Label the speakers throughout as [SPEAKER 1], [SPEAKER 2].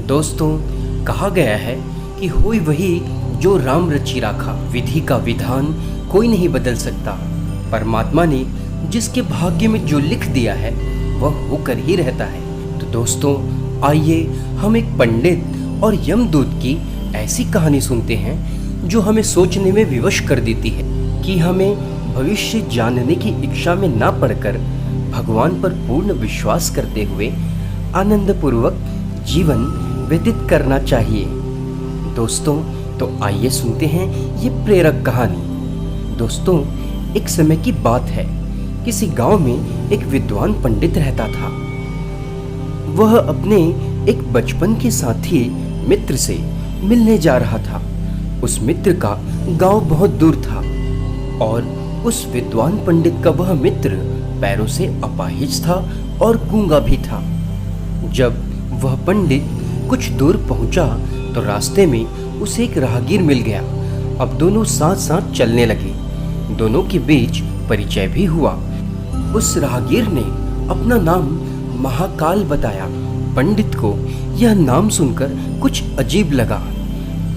[SPEAKER 1] दोस्तों, कहा गया है कि होई वही जो राम रचि राखा। विधि का विधान कोई नहीं बदल सकता। परमात्मा ने जिसके भाग्य में जो लिख दिया है वह होकर ही रहता है। तो दोस्तों, आइए हम एक पंडित और यमदूत की ऐसी कहानी सुनते हैं जो हमें सोचने में विवश कर देती है कि हमें भविष्य जानने की इच्छा में ना पड़कर भगवान पर पूर्ण विश्वास करते हुए आनंदपूर्वक जीवन व्यतीत करना चाहिए। दोस्तों, तो आइए सुनते हैं ये प्रेरक कहानी। दोस्तों, एक समय की बात है। किसी गांव में एक विद्वान पंडित रहता था। वह अपने एक बचपन के साथी मित्र से मिलने जा रहा था। उस मित्र का गांव बहुत दूर था और उस विद्वान पंडित का वह मित्र पैरों से अपाहिज था और गूंगा भी था। जब वह पंडित कुछ दूर पहुंचा तो रास्ते में उसे एक राहगीर मिल गया। अब दोनों साथ साथ चलने लगे। दोनों के बीच परिचय भी हुआ। उस राहगीर ने अपना नाम महाकाल बताया। पंडित को यह नाम सुनकर कुछ अजीब लगा।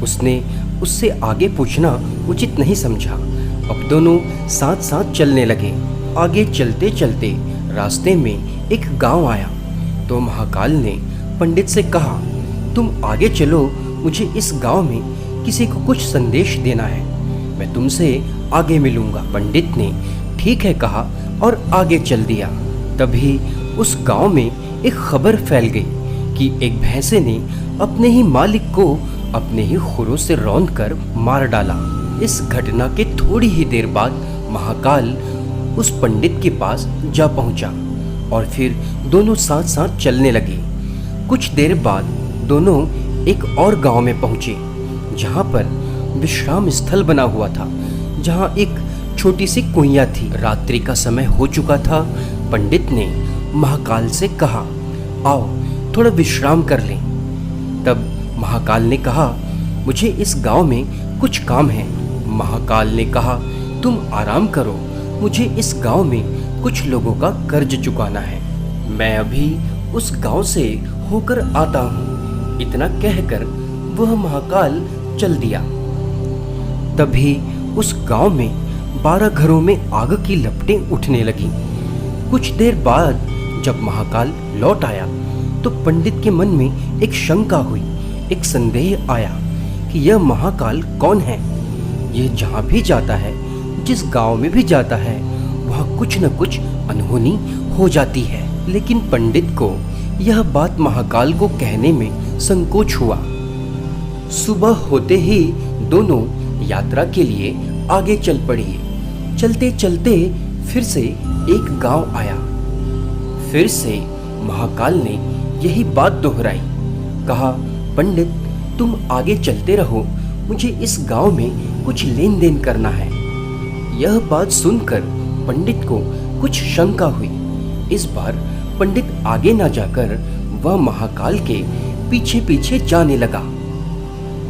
[SPEAKER 1] उसने उससे आगे पूछना उचित नहीं समझा। अब दोनों साथ साथ चलने लगे। आगे चलते चलते रास्ते में एक गांव आया तो महाकाल ने पंडित से कहा, तुम आगे चलो, मुझे इस गांव में किसी को कुछ संदेश देना है। मैं तुमसे आगे मिलूंगा। पंडित ने ठीक है कहा और आगे चल दिया। तभी उस गांव में एक खबर फैल गई कि एक भैंसे ने अपने ही मालिक को अपने ही खुरों से रौंद कर मार डाला। इस घटना के थोड़ी ही देर बाद महाकाल उस पंडित के पास जा पहुंचा और फिर दोनों साथ साथ चलने लगे। कुछ देर बाद दोनों एक और गांव में पहुंचे जहां पर विश्राम स्थल बना हुआ था, जहां एक छोटी सी कुइया थी। रात्रि का समय हो चुका था। पंडित ने महाकाल से कहा, आओ थोड़ा विश्राम कर लें। तब महाकाल ने कहा, मुझे इस गांव में कुछ काम है। महाकाल ने कहा, तुम आराम करो, मुझे इस गांव में कुछ लोगों का कर्ज चुकाना है। मैं अभी उस गांव से होकर आता हूँ। इतना कहकर वह महाकाल चल दिया। तभी उस गांव में 12 घरों में आग की लपटें उठने लगी। कुछ देर बाद जब महाकाल लौट आया तो पंडित के मन में एक शंका हुई, एक संदेह आया कि यह महाकाल कौन है। यह जहाँ भी जाता है, जिस गांव में भी जाता है, वहाँ कुछ न कुछ अनहोनी हो जाती है। लेकिन पंडित को यह बात महाकाल को कहने में संकोच हुआ। सुबह होते ही दोनों यात्रा के लिए आगे चल पड़े। चलते चलते फिर से एक गांव आया। फिर से महाकाल ने यही बात दोहराई। कहा, पंडित तुम आगे चलते रहो, मुझे इस गांव में कुछ लेन देन करना है। यह बात सुनकर पंडित को कुछ शंका हुई। इस बार पंडित आगे न जाकर वह महाकाल के पीछे पीछे जाने लगा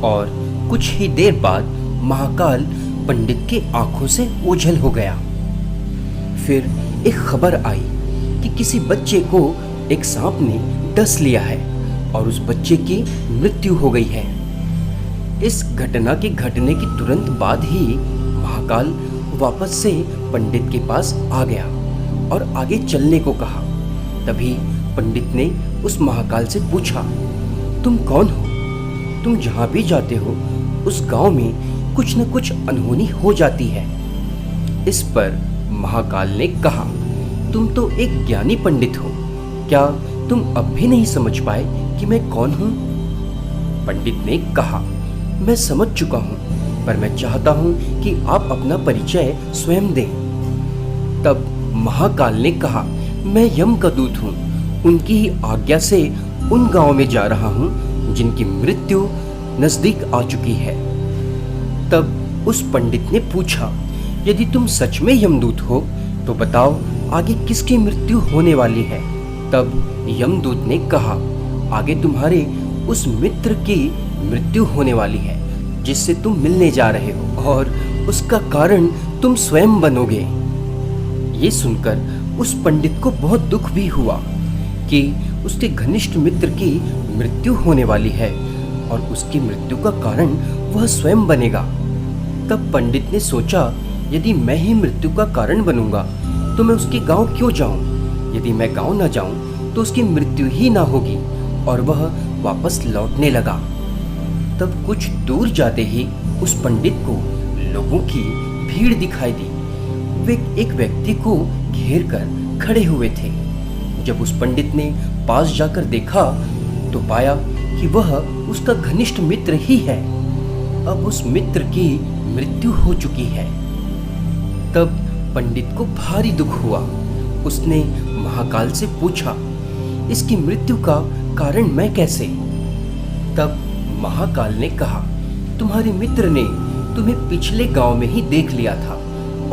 [SPEAKER 1] और कुछ ही देर बाद महाकाल पंडित के आंखों से ओझल हो गया। फिर एक खबर आई कि किसी बच्चे को एक सांप ने डस लिया है और उस बच्चे की मृत्यु हो गई है। इस घटना के घटने की तुरंत बाद ही महाकाल वापस से पंडित के पास आ गया और आगे चलने को कहा। तभी पंडित ने उस महाकाल से पूछा, तुम कौन हो? तुम जहाँ भी जाते हो उस गांव में कुछ न कुछ अनहोनी हो जाती है। इस पर महाकाल ने कहा, तुम तो एक ज्ञानी पंडित हो, क्या तुम अब भी नहीं समझ पाए कि मैं कौन हूँ? पंडित ने कहा, मैं समझ चुका हूँ, पर मैं चाहता हूँ कि आप अपना परिचय स्वयं दें। तब महाकाल ने कहा, मैं यम का दूत हूँ, उनकी ही आज्ञा से उन गांव में जा रहा हूँ जिनकी मृत्यु नजदीक आ चुकी है। तब उस पंडित ने पूछा, यदि तुम सच में यमदूत हो तो बताओ आगे किसकी मृत्यु होने वाली है? तब यमदूत ने कहा, आगे तुम्हारे उस मित्र की मृत्यु होने वाली है जिससे तुम मिलने जा रहे हो और उसका कारण तुम स्वयं बनोगे। ये सुनकर उस पंडित को बहुत दुख भी हुआ कि उसके घनिष्ठ मित्र की मृत्यु होने वाली है और उसकी मृत्यु का कारण वह स्वयं बनेगा। तब पंडित ने सोचा, यदि मैं ही मृत्यु का कारण बनूंगा तो मैं उसके गांव क्यों जाऊं? यदि मैं गांव ना जाऊं तो उसकी मृत्यु ही ना होगी। और वह वापस लौटने लगा। तब कुछ दूर जाते ही उस पंडित को लोगों की भीड़ दिखाई दी। वे एक व्यक्ति को घेर कर खड़े हुए थे। जब उस पंडित ने पास जाकर देखा तो पाया कि वह उसका घनिष्ठ मित्र ही है। अब उस मित्र की मृत्यु हो चुकी है। तब पंडित को भारी दुख हुआ। उसने महाकाल से पूछा, इसकी मृत्यु का कारण मैं कैसे? तब महाकाल ने कहा, तुम्हारे मित्र ने तुम्हें पिछले गांव में ही देख लिया था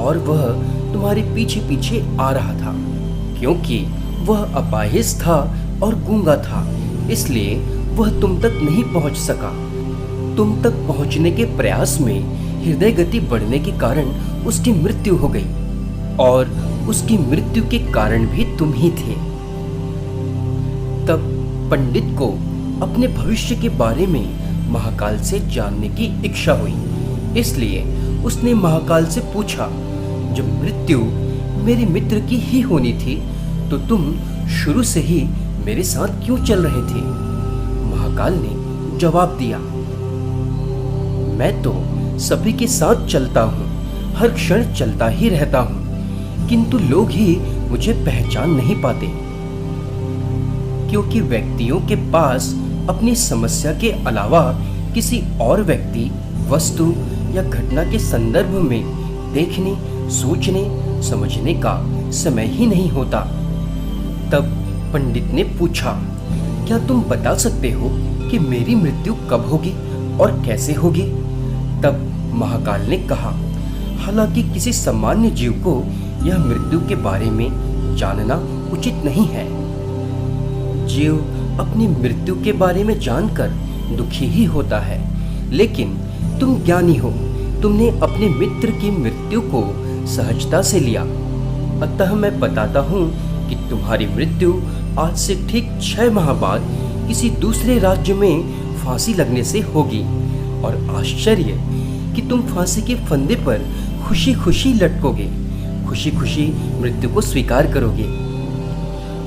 [SPEAKER 1] और वह तुम्हारे पीछे पीछे आ रहा था। क्योंकि वह अपाहिज था और गूंगा था, इसलिए वह तुम तक नहीं पहुंच सका। तुम तक पहुंचने के प्रयास में हृदय गति बढ़ने के कारण उसकी मृत्यु हो गई और उसकी मृत्यु के कारण भी तुम ही थे। तब पंडित को अपने भविष्य के बारे में महाकाल से जानने की इच्छा हुई। इसलिए उसने महाकाल से पूछा, जब मृत्यु मेरे मित्र की ही होनी थी तो तुम शुरू से ही मेरे साथ क्यों चल रहे थे? महाकाल ने जवाब दिया, मैं तो सभी के साथ चलता हूँ, हर क्षण चलता ही रहता हूँ, किंतु लोग ही मुझे पहचान नहीं पाते। क्योंकि व्यक्तियों के पास अपनी समस्या के अलावा किसी और व्यक्ति, वस्तु या घटना के संदर्भ में देखने, सोचने, समझने का समय ही नहीं होता। तब पंडित ने पूछा, क्या तुम बता सकते हो कि मेरी मृत्यु कब होगी और कैसे होगी? तब महाकाल ने कहा, हालांकि किसी सामान्य जीव को यह मृत्यु के बारे में जानना उचित नहीं है। जीव अपनी मृत्यु के बारे में जानकर दुखी ही होता है, लेकिन तुम ज्ञानी हो, तुमने अपने मित्र की मृत्यु को सहजता से लिया। अतः मैं बताता हूँ कि तुम्हारी मृत्यु आज से ठीक 6 माह बाद किसी दूसरे राज्य में फांसी लगने से होगी। और आश्चर्य कि तुम फांसी के फंदे पर खुशी खुशी लटकोगे, खुशी खुशी मृत्यु को स्वीकार करोगे।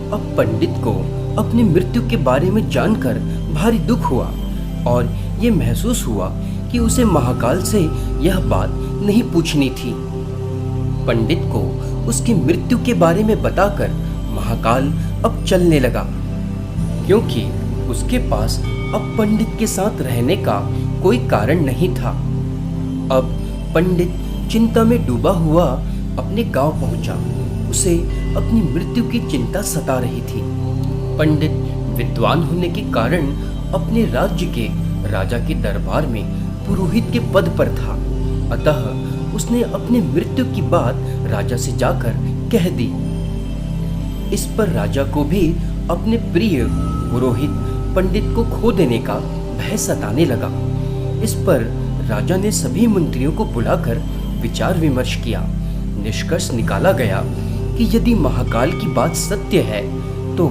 [SPEAKER 1] अब पंडित को अपनी मृत्यु के बारे में जानकर भारी दुख हुआ और ये महसूस हुआ कि उसे महाकाल से यह बात नहीं पूछनी थी। पंडित को उसकी मृत्यु के बारे में बताकर महाकाल अब चलने लगा, क्योंकि उसके पास अब पंडित के साथ रहने का कोई कारण नहीं था। अब पंडित चिंता में डूबा हुआ अपने गांव पहुंचा। उसे अपनी मृत्यु की चिंता सता रही थी। पंडित विद्वान होने के कारण अपने राज्य के राजा के दरबार में पुरोहित के पद पर था। अतः उसने अपनी मृत्यु की बात राजा से जाकर कह दी। इस पर राजा को भी अपने प्रिय पुरोहित पंडित को खो देने का भय सताने लगा। इस पर राजा ने सभी मंत्रियों को बुलाकर विचार विमर्श किया। निष्कर्ष निकाला गया कि यदि महाकाल की बात सत्य है तो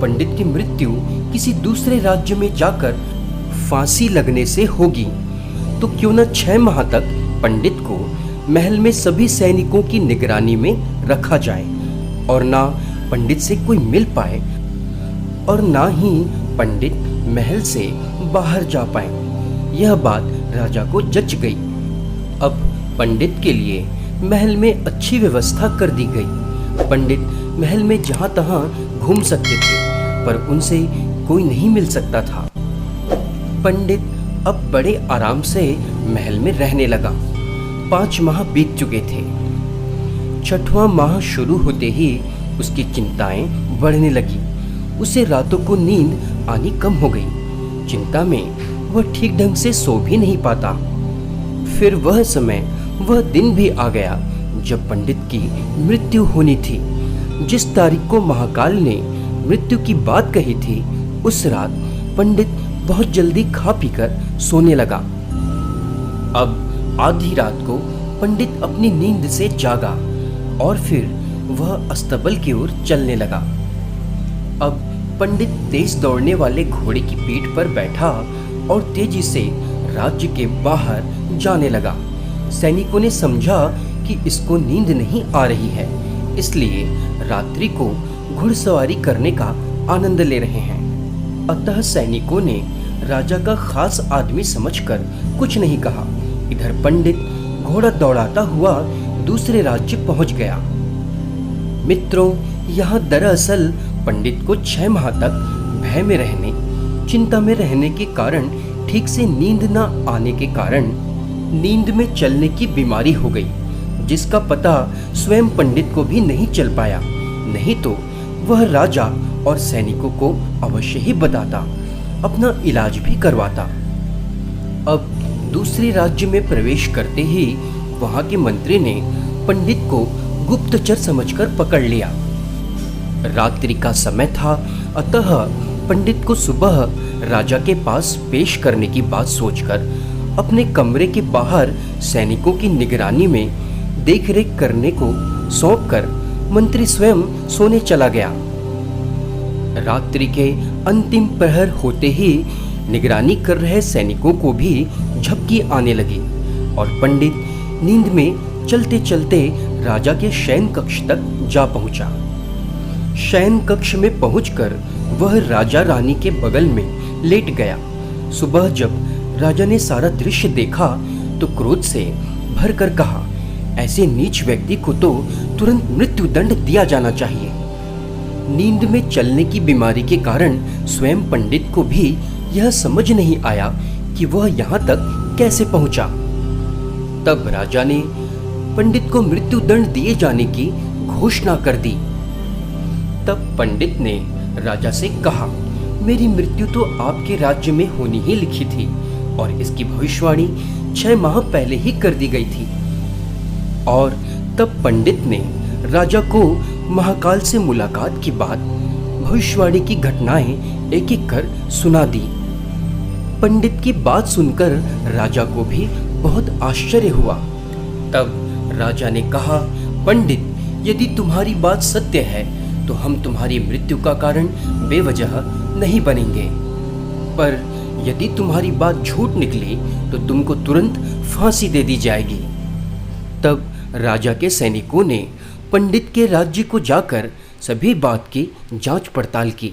[SPEAKER 1] पंडित की मृत्यु किसी दूसरे राज्य में जाकर फांसी लगने से होगी। तो क्यों न 6 माह तक पंडित को महल में सभी सैनिकों की निगरानी में रखा जाए और ना पंडित से कोई मिल पाए और ना ही पंडित महल से बाहर जा पाए। यह बात राजा को जच गई। अब पंडित के लिए महल में अच्छी व्यवस्था कर दी गई। पंडित महल में जहां तहां घूम सकते थे, पर उनसे कोई नहीं मिल सकता था। पंडित अब बड़े आराम से महल में रहने लगा। 5 माह बीत चुके थे। 6वां माह शुरू होते ही उसकी चिंताएं बढ़ने लगी। उसे रातों को नींद आनी कम हो गई। चिंता में वह ठीक ढंग से सो भी नहीं पाता। फिर वह समय, वह दिन भी आ गया जब पंडित की मृत्यु होनी थी। जिस तारीख को महाकाल ने मृत्यु की बात कही थी, उस रात पंडित बहुत जल्दी खा पीकर सोने लगा। अब आधी रात को पंडित अपनी नींद से जागा और फिर वह अस्तबल की ओर चलने लगा। अब पंडित तेज दौड़ने वाले घोड़े की पीठ पर बैठा और तेजी से राज्य के बाहर जाने लगा। सैनिकों ने समझा कि इसको नींद नहीं आ रही है, इसलिए रात्रि को घुड़सवारी करने का आनंद ले रहे हैं। अतः सैनिकों ने राजा का खास आदमी समझकर कुछ नहीं कहा। इधर पंडित घोड़ा दौड़ाता हुआ दूसरे राज्य पहुंच गया। मित्रों, यहाँ दरअसल पंडित को 6 माह तक भय में रहने, चिंता में रहने के कारण, ठीक से नींद न आने के कारण नींद में चलने की बीमारी हो गई, जिसका पता स्वयं पंडित को भी नहीं चल पाया। नहीं तो वह राजा और सैनिकों को अवश्य ही बताता, अपना इलाज भी करवाता। अब दूसरे राज्य में प्रवेश करते ही वहां के मंत्री ने पंडित को गुप्तचर समझकर पकड़ लिया। रात्रि का समय था, अतः पंडित को सुबह राजा के पास पेश करने की बात सोचकर अपने कमरे के बाहर सैनिकों की निगरानी में देखरेख करने को सौंपकर मंत्री स्वयं सोने चला गया। रात्रि के अंतिम प्रहर होते ही निगरानी कर रहे सैनिकों को भी झपकी आने लगी और पंडित नींद में चलते चलते राजा के शयन कक्ष तक जा पहुंचा। शयन कक्ष में पहुंचकर वह राजा रानी के बगल में लेट गया। सुबह जब राजा ने सारा दृश्य देखा तो क्रोध से भरकर कहा, ऐसे नीच व्यक्ति को तो तुरंत मृत्यु दंड दिया जाना चाहिए। नींद में चलने की बीमारी के कारण स्वयं पंडित को भी यह समझ नहीं आया कि वह यहाँ तक कैसे पहुंचा। तब राजा ने पंडित को मृत्यु दंड दिए जाने की घोषणा कर दी। तब पंडित ने राजा से कहा, मेरी मृत्यु तो आपके राज्य में होनी ही लिखी थी और इसकी भविष्यवाणी 6 माह पहले ही कर दी गई थी। और तब पंडित ने राजा को महाकाल से मुलाकात की बात, भविष्यवाणी की घटनाएं एक एक कर सुना दी। पंडित की बात सुनकर राजा को भी बहुत आश्चर्य हुआ। तब राजा ने कहा, पंडित, यदि तुम्हारी बात सत्य है तो हम तुम्हारी मृत्यु का कारण बेवजह नहीं बनेंगे, पर यदि तुम्हारी बात झूठ निकली तो तुमको तुरंत फांसी दे दी जाएगी। तब राजा के सैनिकों ने पंडित के राज्य को जाकर सभी बात की जांच पड़ताल की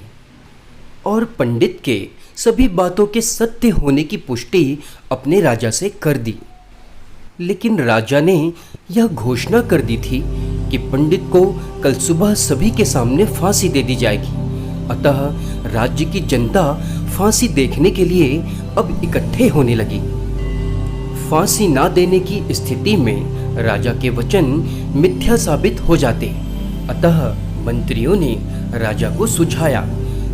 [SPEAKER 1] और पंडित के सभी बातों के सत्य होने की पुष्टि अपने राजा से कर दी। लेकिन राजा ने यह घोषणा कर दी थी कि पंडित को कल सुबह सभी के सामने फांसी दे दी जाएगी। अतः राज्य की जनता फांसी देखने के लिए अब इकट्ठे होने लगी। फांसी ना देने की स्थिति में राजा के वचन मिथ्या साबित हो जाते। अतः मंत्रियों ने राजा को सुझाया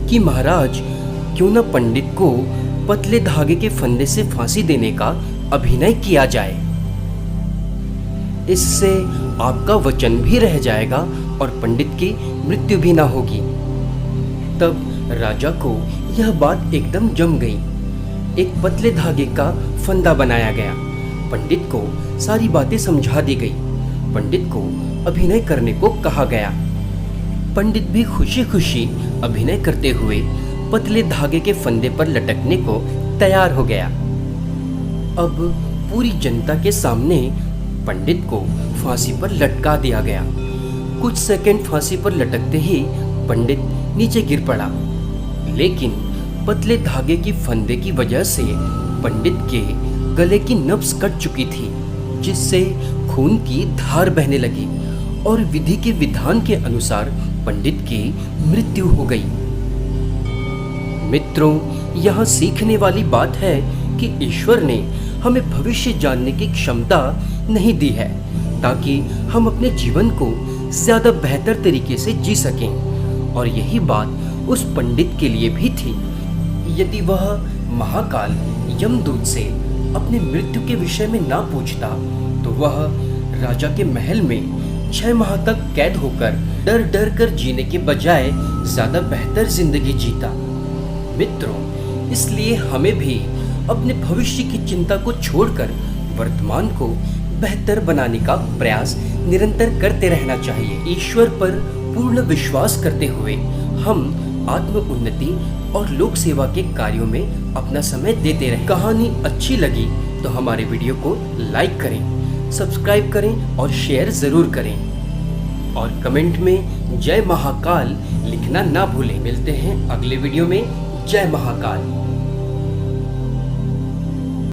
[SPEAKER 1] कि महाराज, क्यों न पंडित को पतले धागे के फंदे से फांसी देने का अभिनय किया जाए। इससे आपका वचन भी रह जाएगा और पंडित की मृत्यु भी ना होगी। तब राजा को यह बात एकदम जम गई। एक पतले धागे का फंदा बनाया गया। पंडित को सारी बातें समझा दी गई। पंडित को अभिनय करने को कहा गया। पंडित भी खुशी खुशी अभिनय करते हुए पतले धागे के फंदे पर लटकने को तैयार हो गया। अब पूरी जनता के सामने पंडित को फांसी पर लटका दिया गया। कुछ सेकंड फांसी पर लटकते ही पंडित नीचे गिर पड़ा, लेकिन पतले धागे की फंदे की वजह से पंडित के गले की नब्ज कट चुकी थी, जिससे खून की धार बहने लगी और विधि के विधान के अनुसार पंडित की मृत्यु हो गई। मित्रों, यहाँ सीखने वाली बात है कि ईश्वर ने हमें भविष्य जानने की क्षमता नहीं दी है ताकि हम अपने जीवन को ज्यादा बेहतर तरीके से जी सकें। और यही बात उस पंडित के लिए भी थी। यदि वह महाकाल यमदूत से अपने मृत्यु के विषय में ना पूछता तो वह राजा के महल में 6 माह तक कैद होकर डर डर कर जीने के बजाय ज्यादा बेहतर जिंदगी जीता। मित्रों, इसलिए हमें भी अपने भविष्य की चिंता को छोड़कर वर्तमान को बेहतर बनाने का प्रयास निरंतर करते रहना चाहिए। ईश्वर पर पूर्ण विश्वास करते हुए हम आत्म उन्नति और लोक सेवा के कार्यों में अपना समय देते रहें। कहानी अच्छी लगी तो हमारे वीडियो को लाइक करें, सब्सक्राइब करें और शेयर ज़रूर करें और कमेंट में जय महाकाल लिखना ना भूलें। मिलते हैं अगले वीडियो में। जय महाकाल।